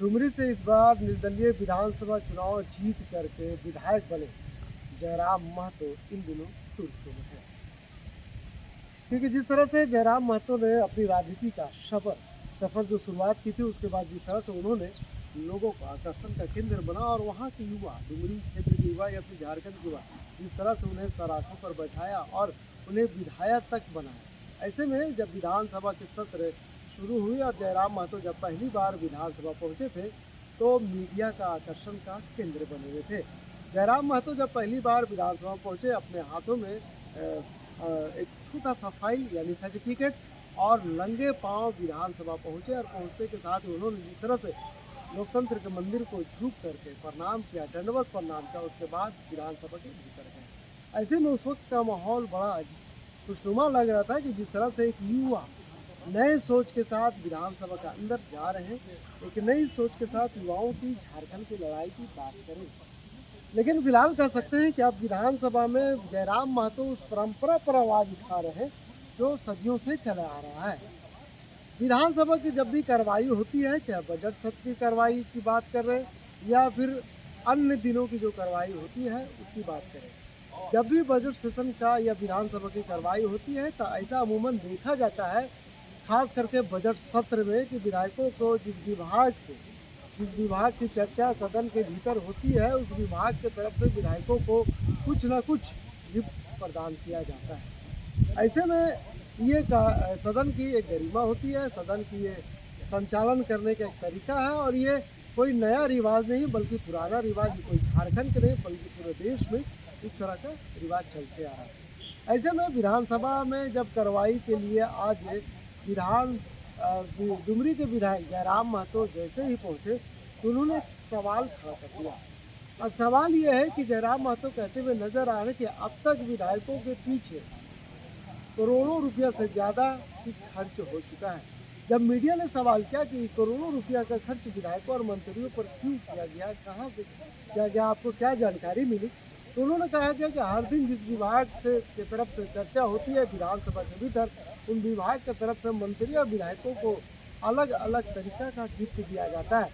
डुमरी से इस बार निर्दलीय विधानसभा चुनाव जीत करके विधायक बने जयराम महतो इन दिनों सुर्खियों में है। क्योंकि जिस तरह से जयराम महतो ने अपनी राजनीति का सफर जो शुरुआत की थी, उसके बाद जिस तरह से उन्होंने लोगों का आकर्षण का केंद्र बना और वहाँ के युवा, डुमरी क्षेत्र के युवा या फिर झारखंड के युवा, जिस तरह से उन्हें सराखों पर बैठाया और उन्हें विधायक तक बनाया। ऐसे में जब विधानसभा के सत्र शुरू हुई और जयराम महतो जब पहली बार विधानसभा पहुंचे थे, तो मीडिया का आकर्षण का केंद्र बने हुए थे। जयराम महतो जब पहली बार विधानसभा पहुंचे, अपने हाथों में एक छोटा सा फाइल यानी सर्टिफिकेट और नंगे पांव विधानसभा पहुंचे और पहुंचने के साथ ही उन्होंने जिस तरह से लोकतंत्र के मंदिर को झुक करके प्रणाम किया, दंडवत प्रणाम किया, उसके बाद विधानसभा के भीतर गए। ऐसे में उस वक्त का माहौल बड़ा खुशनुमा लग रहा था कि जिस तरह से एक युवा नए सोच के साथ विधानसभा के अंदर जा रहे हैं, एक नई सोच के साथ युवाओं की झारखंड की लड़ाई की बात करें। लेकिन फिलहाल कह सकते हैं कि अब विधानसभा में जयराम महतो उस परंपरा पर आवाज उठा रहे हैं जो सदियों से चला आ रहा है। विधानसभा की जब भी कार्रवाई होती है, चाहे बजट सत्र की कार्रवाई की बात कर रहे हैं या फिर अन्य दिनों की जो कार्रवाई होती है उसकी बात करें, जब भी बजट सेशन का या विधानसभा की कार्रवाई होती है तो ऐसा अमूमन देखा जाता है, खास करके बजट सत्र में, कि विधायकों को जिस विभाग की चर्चा सदन के भीतर होती है, उस विभाग के तरफ से विधायकों को कुछ न कुछ गिफ्ट प्रदान किया जाता है। ऐसे में ये सदन की एक गरिमा होती है, सदन की ये संचालन करने का एक तरीका है और ये कोई नया रिवाज नहीं बल्कि पुराना रिवाज, कोई झारखंड के नहीं बल्कि पूरे देश में इस तरह का रिवाज चलते आ रहा है। ऐसे में विधानसभा में जब कार्रवाई के लिए आज डुमरी के विधायक जयराम महतो जैसे ही पहुंचे तो उन्होंने एक सवाल खड़ा कर दिया। और सवाल ये है कि जयराम महतो कहते हुए नजर आ रहे हैं कि अब तक विधायकों के पीछे करोड़ों रुपया से ज़्यादा की खर्च हो चुका है। जब मीडिया ने सवाल किया कि करोड़ों रुपया का खर्च विधायकों और मंत्रियों पर क्यों किया गया, कहाँ से किया गया, आपको क्या जानकारी मिली, तो उन्होंने कहा गया कि हर दिन जिस विभाग से की तरफ से चर्चा होती है विधानसभा के भीतर, उन विभाग की तरफ से मंत्री और विधायकों को अलग अलग तरीका का गिफ्ट दिया जाता है।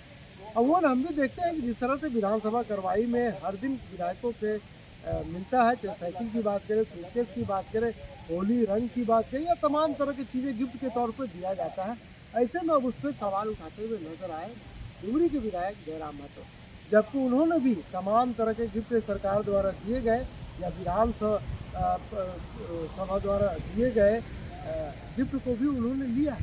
और हम भी देखते हैं कि जिस तरह से विधानसभा कार्रवाई में हर दिन विधायकों के मिलता है, चाहे साइकिल की बात करें, सूटकेस की बात करें, होली रंग की बात करें या तमाम तरह की चीज़ें गिफ्ट के तौर पर दिया जाता है। ऐसे में अब उस पर सवाल उठाते हुए नजर आए डुमरी के विधायक जयराम महतो, जबकि उन्होंने भी तमाम तरह के गिफ्ट सरकार द्वारा दिए गए या सभा द्वारा दिए गए गिफ्ट को भी उन्होंने लिया।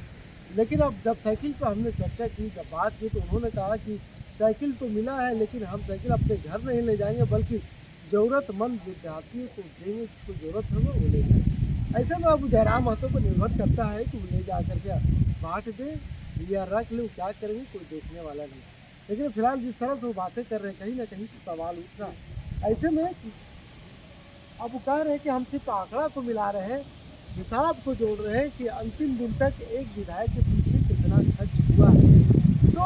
लेकिन अब जब साइकिल पर हमने चर्चा की, जब बात की, तो उन्होंने कहा कि साइकिल तो मिला है लेकिन हम साइकिल अपने घर नहीं ले जाएंगे बल्कि ज़रूरतमंद विद्यार्थियों को देंगे, जिसको ज़रूरत होगा वो ले जाएंगे। ऐसे में अब जयराम महतो पर निर्भर करता है कि वो ले जा करके बांट दे या रख ले, क्या करेंगे कोई देखने वाला नहीं। लेकिन फिलहाल जिस तरह से वो बातें कर रहे हैं, कहीं ना कहीं सवाल उठ रहा है। ऐसे में अब वो कह रहे हैं कि हम सिर्फ आंकड़ा को मिला रहे हैं, हिसाब को जोड़ रहे हैं कि अंतिम दिन तक एक विधायक के पीछे कितना खर्च हुआ है। तो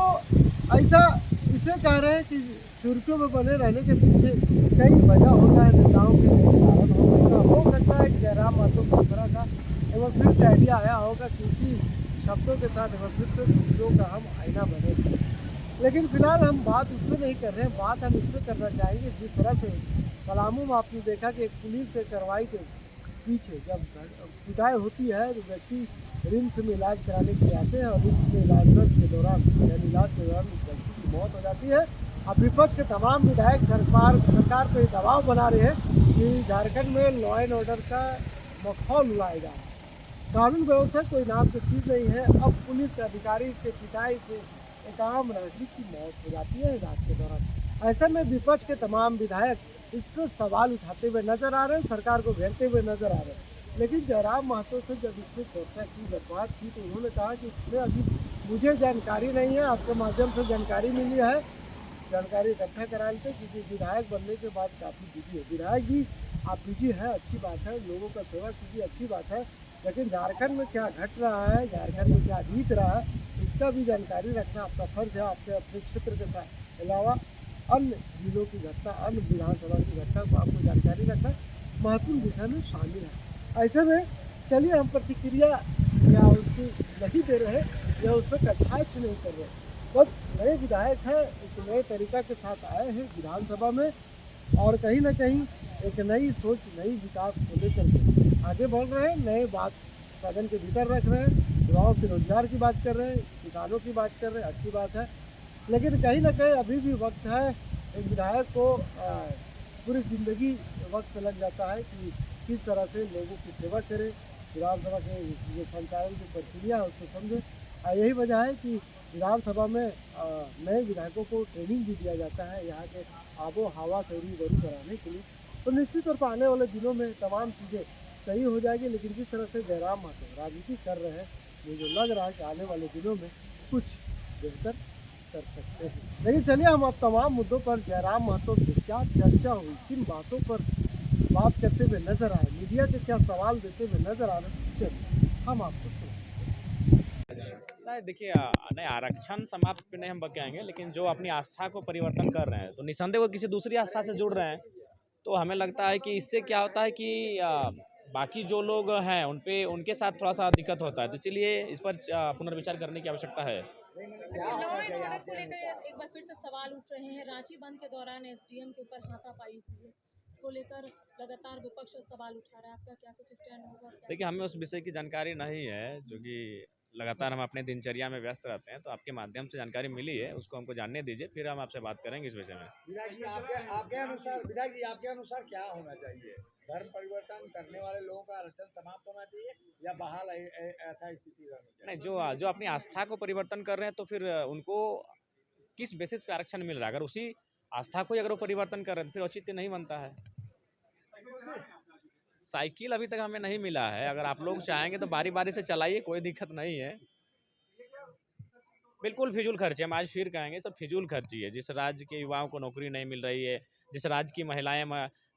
ऐसा इसलिए कह रहे हैं कि सुर्खियों में बने रहने के पीछे कई वजह होता है, नेताओं के कारण हो सकता है कि जयराम महतो की तरह का एक बार फिर से आइडिया आया होगा कि उसी शब्दों के साथ एक बार फिर से सुर्खियों का हम आईना बने। लेकिन फिलहाल हम बात उस पर नहीं कर रहे हैं, बात हम इस पर करना चाहेंगे जिस तरह से पलामू में आपने देखा कि एक पुलिस के कार्रवाई के पीछे जब पिटाई होती है तो व्यक्ति रिम्स में इलाज कराने के लिए आते हैं और रिम्स में इलाज के दौरान व्यक्ति की मौत हो जाती है। अब विपक्ष के तमाम विधायक सरकार पर दबाव बना रहे हैं कि झारखंड में लॉ एंड ऑर्डर का माहौल उड़ाया जा रहा है, कानून व्यवस्था कोई नाम की चीज़ नहीं है। अब पुलिस के अधिकारी के पिटाई से एक आम नागरिक की मौत हो जाती है इलाज के दौरान। ऐसे में विपक्ष के तमाम विधायक इस पर सवाल उठाते हुए नजर आ रहे हैं, सरकार को घेरते हुए नजर आ रहे हैं। लेकिन जयराम महतो से जब इसमें चर्चा की, जब बात की, तो उन्होंने कहा कि इसमें अभी मुझे जानकारी नहीं है, आपके माध्यम से जानकारी मिली है, जानकारी इकट्ठा करा लेते, क्योंकि विधायक बनने के बाद काफ़ी बिजी है। विधायक जी आप बिजी है, अच्छी बात है, लोगों का सेवा कीजिए, अच्छी बात है, लेकिन झारखंड में क्या घट रहा है, झारखंड में क्या बीत रहा है, इसका भी जानकारी रखना आपका फर्ज है। आपके अपने क्षेत्र के साथ अलावा अन्य जिलों की घटना, अन्य विधानसभा की घटना को आपको जानकारी रखना महत्वपूर्ण विषय में शामिल है। ऐसे में चलिए हम प्रतिक्रिया या उसकी नहीं दे रहे या उस पर कटाक्ष नहीं कर रहे, बस नए विधायक हैं, एक नए तरीका के साथ आए हैं विधानसभा में और कहीं न कहीं एक नई सोच, नई विकास को लेकर के आगे बढ़ रहे हैं, नए बात सदन के भीतर रख रहे हैं, युवाओं के रोज़गार की बात कर रहे हैं, किसानों की बात कर रहे हैं, अच्छी बात है। लेकिन कहीं न कहीं अभी भी वक़्त है, एक विधायक को पूरी ज़िंदगी वक़्त लग जाता है कि किस तरह से लोगों की सेवा करे, विधानसभा के जो संचालन की प्रक्रिया है उसको समझे। यही वजह है कि विधानसभा में नए विधायकों को ट्रेनिंग भी दिया जाता है यहाँ के आबो-हवा सही-गरी बनाने के लिए। तो निश्चित तौर पर आने वाले दिनों में तमाम चीज़ें सही हो जाएगी, लेकिन जिस तरह से जयराम महतो राजनीति कर रहे हैं, मुझे लग रहा है कि आने वाले दिनों में कुछ बेहतर कर सकते हैं। लेकिन चलिए हम अब तमाम मुद्दों पर जयराम महतो से क्या चर्चा हुई, किन बातों पर बात करते हुए नजर आए, मीडिया से क्या सवाल देते हुए नजर आ रहे हैं, चलिए हम आपको सुनाते हैं। नहीं देखिए नहीं आरक्षण समाप्त पे नहीं हम कहेंगे, लेकिन जो अपनी आस्था को परिवर्तन कर रहे हैं तो निसंदेह वो किसी दूसरी आस्था से जुड़ रहे हैं। तो हमें लगता है कि इससे क्या होता है कि बाकी जो लोग हैं उन पे उनके साथ थोड़ा सा दिक्कत होता है, तो इसलिए इस पर पुनर्विचार करने की आवश्यकता है। अच्छा, लॉ एंड ऑर्डर को लेकर एक बार फिर से सवाल उठ रहे हैं। रांची बंद के दौरान एसडीएम के ऊपर हाथापाई हुई है। इसको लेकर लगातार विपक्ष सवाल उठा रहा है। आपका क्या कुछ स्टैंड होगा? क्या देखिए हमें उस विषय की जानकारी नहीं है, क्योंकि लगातार हम अपने दिनचर्या में व्यस्त रहते हैं, तो आपके माध्यम से जानकारी मिली है उसको हमको जानने दीजिए, फिर हम आपसे बात करेंगे इस विषय में। विधायक जी आपके अनुसार क्या होना चाहिए? धर्म परिवर्तन करने वाले लोगों का आरक्षण समाप्त होना चाहिए या बहाल ऐसा स्थिति रहनी चाहिए? नहीं, जो जो अपनी आस्था को परिवर्तन कर रहे हैं तो फिर उनको किस बेसिस पे आरक्षण मिल रहा है? अगर उसी आस्था को ही अगर वो परिवर्तन कर रहे हैं तो फिर औचित्य नहीं बनता है। साइकिल अभी तक हमें नहीं मिला है, अगर आप लोग चाहेंगे तो बारी बारी से चलाइए, कोई दिक्कत नहीं है। बिल्कुल फिजूल खर्ची, हम आज फिर कहेंगे सब फिजूल खर्ची है। जिस राज्य के युवाओं को नौकरी नहीं मिल रही है, जिस राज्य की महिलाएं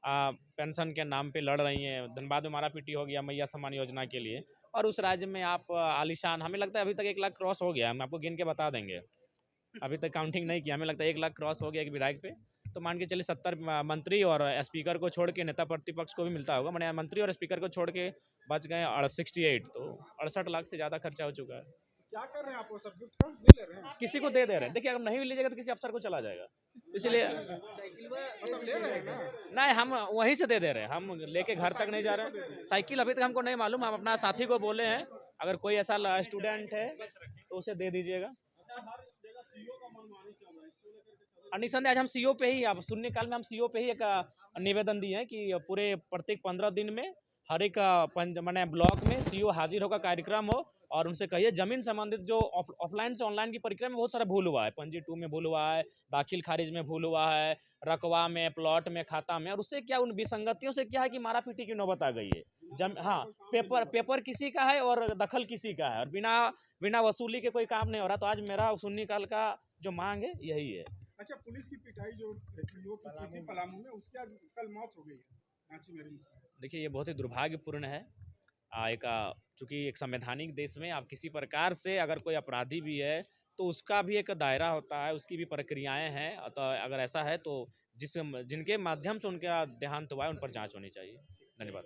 पेंशन के नाम पे लड़ रही हैं, धनबाद में मारा पीटी हो गया मैया सम्मान योजना के लिए, और उस राज्य में आप आलिशान, हमें लगता है अभी तक 1 लाख क्रॉस हो गया, हम आपको गिन के बता देंगे। अभी तक काउंटिंग नहीं किया, हमें लगता है 1 लाख क्रॉस हो गया एक विधायक पे। तो मान के चलिए 70 मंत्री और स्पीकर को छोड़ के नेता प्रतिपक्ष को भी मिलता होगा, मैंने मंत्री और स्पीकर को छोड़ के बच गए 68, तो 68 लाख से ज़्यादा खर्चा हो चुका है। क्या कर रहे हैं आप? वो सब गिफ्ट नहीं ले रहे हैं? किसी को दे रहे हैं, देखिए अगर नहीं भी लीजिएगा तो किसी अफसर को चला जाएगा, इसलिए मतलब ले रहे हैं ना? नहीं, हम वहीं से दे दे रहे हैं, हम लेके घर तक नहीं जा रहे हैं। साइकिल अभी तक हमको नहीं मालूम, हम अपना साथी को बोले हैं अगर कोई ऐसा स्टूडेंट है तो उसे दे दीजिएगा। निसंदेह आज हम सीओ पे ही, अब शून्यकाल में हम सीओ पे ही एक निवेदन दिए हैं कि पूरे प्रत्येक 15 दिन में हर एक मैंने ब्लॉक में सीओ हाजिर होगा, कार्यक्रम हो, और उनसे कहिए जमीन संबंधित जो ऑफलाइन से ऑनलाइन की प्रक्रिया में बहुत सारा भूल हुआ है, पंजी 2 में भूल हुआ है, दाखिल खारिज में भूल हुआ है, रकवा में, प्लॉट में, खाता में, और उससे क्या उन विसंगतियों से क्या है कि मारा पीटी की नौबत आ गई है। हाँ, पेपर पेपर किसी का है और दखल किसी का है, और बिना बिना वसूली के कोई काम नहीं हो रहा। तो आज मेरा शून्यकाल का जो मांग है यही है। अच्छा, पुलिस की पिटाई जो लोग की की थी पलामू में, उसकी आज कल मौत हो गई है रांची में। देखिए ये बहुत ही दुर्भाग्यपूर्ण है। एक चूँकि एक संवैधानिक देश में आप किसी प्रकार से अगर कोई अपराधी भी है तो उसका भी एक दायरा होता है, उसकी भी प्रक्रियाएं हैं। अतः अगर ऐसा है तो जिनके माध्यम से उनका देहांत हुआ है उन पर जांच होनी चाहिए। धन्यवाद।